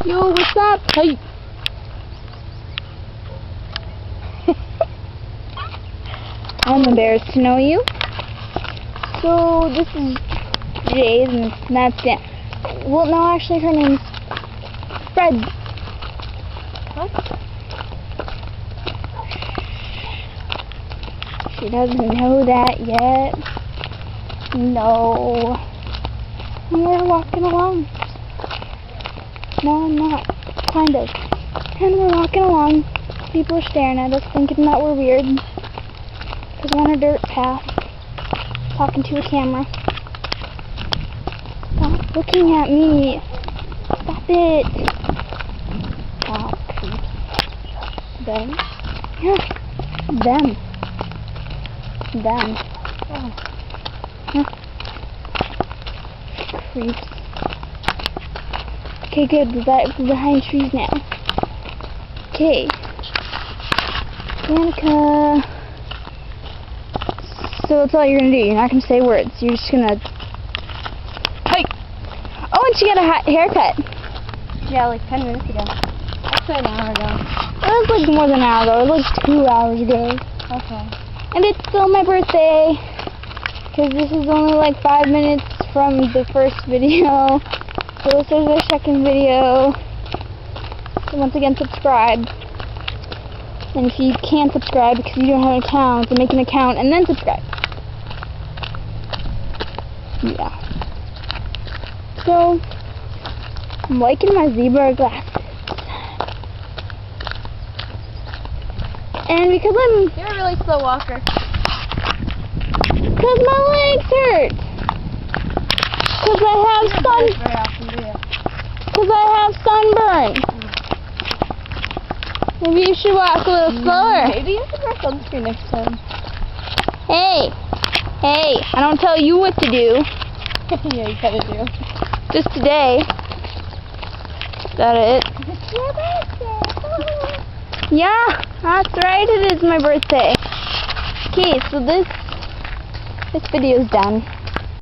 Yo, what's up? Hey. I'm embarrassed to know you. So this is Jade and that's Dan. Well, no, actually her name's Fred. What? She doesn't know that yet. No. And we're walking along. No, I'm not. Kind of. And we're walking along. People are staring at us, thinking that we're weird. Because we're on a dirt path, talking to a camera. Stop looking at me. Stop it. Oh, creeps. Them? Yeah. Them. Them. Oh. Huh. Creeps. Okay, good. We're behind trees now. Okay. Danica. So that's all you're gonna do. You're not gonna say words. You're just gonna. Hey. Oh, and she got a haircut. Yeah, like 10 minutes ago. That's an hour ago. It was like more than an hour ago. It was like 2 hours ago. Okay. And it's still my birthday. Because this is only like 5 minutes from the first video. So this is the second video. So once again, subscribe. And if you can't subscribe because you don't have an account, then make an account and then subscribe. Yeah. So, I'm liking my zebra glasses. And because You're a really slow walker. Because my legs hurt. Because I have sunburn. Maybe you should walk a little slower. Maybe you should wear sunscreen next time. Hey, I don't tell you what to do. Yeah, you kinda do. Just today. Is that it? It's your birthday. Yeah, that's right, it is my birthday. Okay, so this video's done.